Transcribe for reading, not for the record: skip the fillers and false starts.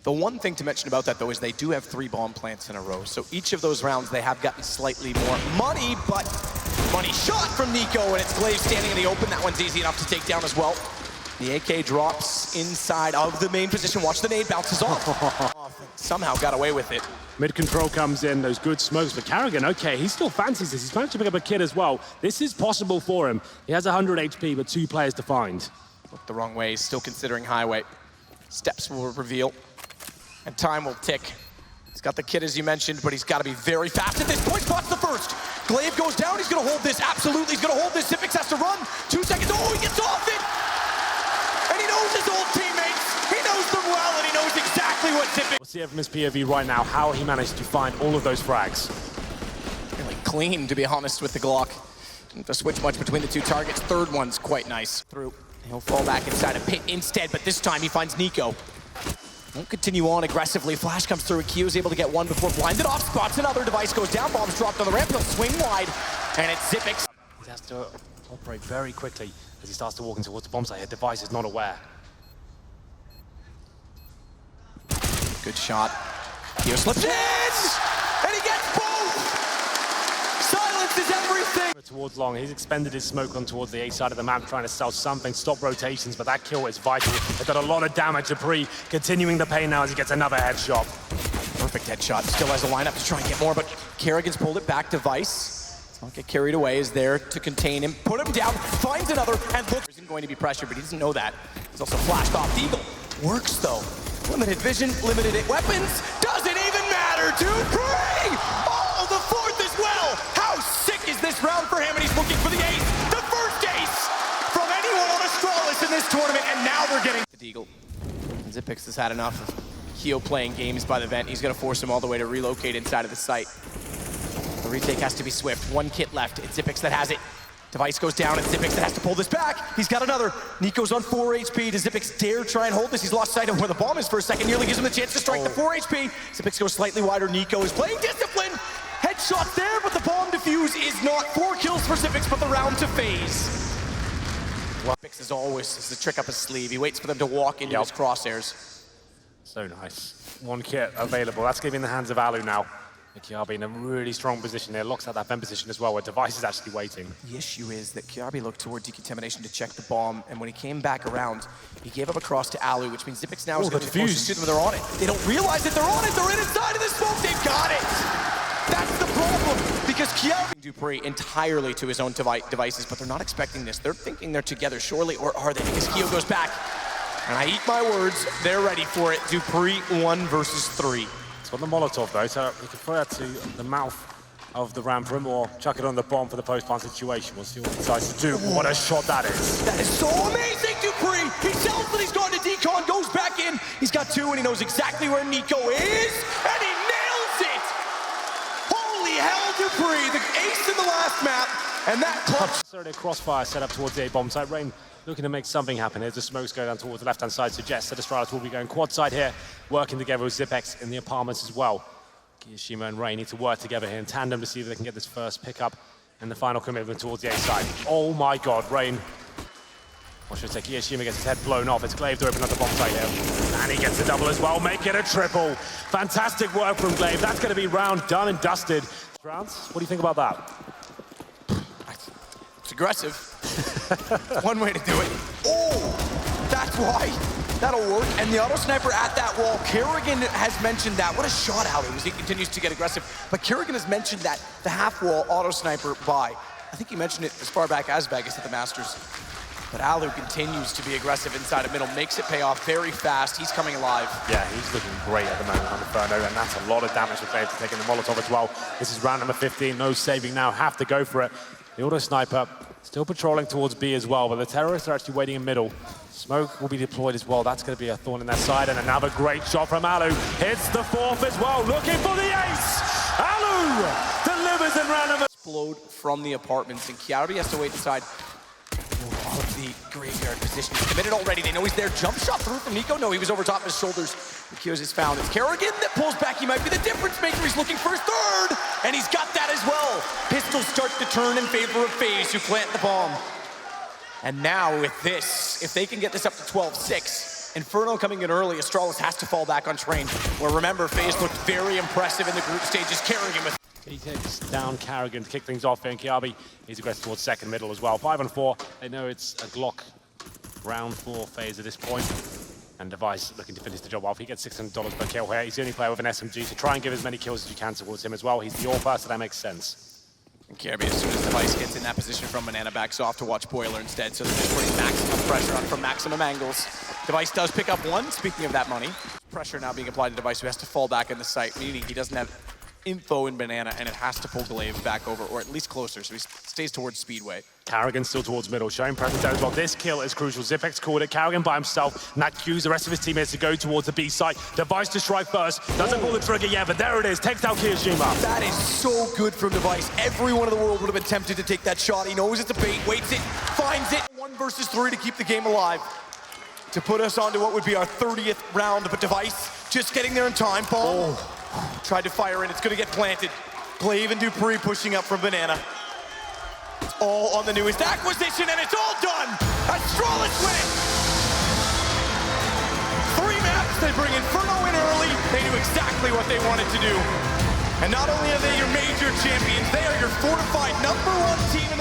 The one thing to mention about that, though, is they do have 3 bomb plants in a row. So each of those rounds, they have gotten slightly more money, but money shot from Nico, and it's Glaive standing in the open. That one's easy enough to take down as well. The AK drops inside of the main position. Watch the nade, bounces off. Somehow got away with it. Mid control comes in, those good smokes, but Karrigan, okay, he still fancies this. He's managed to pick up a kid as well. This is possible for him. He has 100 HP, but 2 players to find. Looked the wrong way, still considering highway. Steps will reveal, and time will tick. He's got the kid, as you mentioned, but he's got to be very fast at this point. Spots the first. Glaive goes down, he's going to hold this. Absolutely, he's going to hold this. Zippix has to run. 2 seconds. Oh, he gets off it! And he knows his old teammates. He knows them well, and he knows exactly what Zippix... We'll see it from his POV right now, how he managed to find all of those frags. Really clean, to be honest, with the Glock. Didn't have to switch much between the 2 targets. Third one's quite nice. Through. He'll fall back inside a pit instead, but this time he finds Nico. Won't continue on aggressively. Flash comes through, and Kio's able to get one before blinded off. Spots another. Device goes down. Bomb's dropped on the ramp. He'll swing wide, and it's Zippix. He has to operate very quickly as he starts to walk in towards the bomb site. His Device is not aware. Good shot. Kio slips in, and he gets both! Silence is everything! Towards long, he's expended his smoke on towards the A side of the map, trying to sell something, stop rotations, but that kill is vital. They've got a lot of damage. dupreeh continuing the pain now as he gets another headshot. Perfect headshot. Still has a lineup to try and get more, but Karrigan's pulled it back. Device, let's not get carried away, is there to contain him, put him down, finds another, and looks. Isn't going to be pressured, but he doesn't know that. He's also flashed off. Eagle works though. Limited vision, limited weapons, doesn't even matter. dupreeh! Oh, the 4th as well! How sick is this round for him? And he's looking for the ace, the first ace from anyone on Astralis in this tournament, and now they're getting the Deagle. Zippix has had enough of Kio playing games by the vent. He's gonna force him all the way to relocate inside of the site. The retake has to be swift. 1 kit left. It's Zippix that has it. Device goes down, and Zippix that has to pull this back. He's got another. Nico's on 4 HP. Does Zippix dare try and hold this? He's lost sight of where the bomb is for a second. Nearly gives him the chance to strike the 4 HP. Zippix goes slightly wider. Nico is playing discipline. Headshot there, but the bomb defuse is not. 4 kills for Zippix, but the round to FaZe. Zippix, as always, is the trick up his sleeve. He waits for them to walk into his crosshairs. So nice. 1 kit available. That's going to be in the hands of Alu now. Kiabi in a really strong position there, locks out that vent position as well, where Device is actually waiting. The issue is that Kiabi looked toward decontamination to check the bomb, and when he came back around, he gave up a cross to Alu, which means Zippix now is going to be forced to shoot them when they're on it. They don't realize that they're on it, they're inside of the smoke, they've got it! That's the problem, because Kiabi dupreeh entirely to his own devices, but they're not expecting this. They're thinking they're together, surely, or are they? Because Kio goes back, and I eat my words, they're ready for it. dupreeh 1 versus 3. On the Molotov though, so he can throw that to the mouth of the ramp room or chuck it on the bomb for the post-plant situation. We'll see what he decides to do. What a shot that is. That is so amazing, dupreeh! He tells that he's gone to decon, goes back in. He's got 2 and he knows exactly where Nico is, and he nails it! Holy hell, dupreeh, the ace in the last map, and that clutch. Certainly a crossfire set up towards the A bomb site. Rain looking to make something happen here. The smokes go down towards the left-hand side, suggests that Astralis will be going quad side here, working together with Zippix in the apartments as well. Kiyashima and Rain need to work together here in tandem to see if they can get this first pickup and the final commitment towards the A side. Oh my god, Rain. Or should I say Kiyashima gets his head blown off. It's Glaive to open up the bomb site here. And he gets a double as well, make it a triple. Fantastic work from Glaive. That's going to be round done and dusted. Rounds, what do you think about that? It's aggressive. One way to do it. Oh, that's why. That'll work. And the auto sniper at that wall. Karrigan has mentioned that. What a shot out as he continues to get aggressive. But Karrigan has mentioned that the half wall auto sniper by. I think he mentioned it as far back as Vegas at the Masters. But Alu continues to be aggressive inside of middle, makes it pay off very fast. He's coming alive. Yeah, he's looking great at the moment on Inferno, and that's a lot of damage for Glaive to take in the Molotov as well. This is round number 15, no saving now, have to go for it. The auto sniper still patrolling towards B as well, but the terrorists are actually waiting in middle. Smoke will be deployed as well. That's going to be a thorn in their side, and another great shot from Alu. Hits the 4th as well, looking for the ace! Alu delivers in round number... Explode from the apartments, and Kiabi has to wait inside. All of the graveyard position. He's committed already. They know he's there. Jump shot through from Nico. No, he was over top of his shoulders. Kios is found. It's Karrigan that pulls back. He might be the difference maker. He's looking for his 3rd, and he's got that as well. Pistols start to turn in favor of FaZe, who plant the bomb. And now with this, if they can get this up to 12-6, Inferno coming in early, Astralis has to fall back on Train, where remember, FaZe looked very impressive in the group stages, carrying him with... He takes down Karrigan to kick things off, and Kiabi is aggressive towards second middle as well. 5-on-4, they know it's a Glock round for FaZe at this point. And Device looking to finish the job off. He gets $600 per kill here. He's the only player with an SMG, so try and give as many kills as you can towards him as well. He's the AWP, so that makes sense. And Kirby, as soon as Device gets in that position from Banana, backs off to watch Boiler instead, so they're just putting maximum pressure on from maximum angles. Device does pick up one, speaking of that money. Pressure now being applied to Device, who has to fall back in the site, meaning he doesn't have info in Banana, and it has to pull Glaive back over, or at least closer, so he stays towards Speedway. Karrigan still towards middle, showing presence there as well. This kill is crucial. Zipex called it. Karrigan by himself, and that cues the rest of his teammates to go towards the B site. Device to strike first. Doesn't pull the trigger yet, but there it is. Takes out Kirishima. That is so good from Device. Everyone in the world would have been tempted to take that shot. He knows it's a bait, waits it, finds it. 1 versus 3 to keep the game alive. To put us onto what would be our 30th round, but Device just getting there in time. Bomb. Tried to fire in, it's gonna get planted. Glaive and dupreeh pushing up from Banana. It's all on the newest acquisition, and it's all done! Astralis win it! 3 maps, they bring Inferno in early. They knew exactly what they wanted to do. And not only are they your major champions, they are your fortified #1 team in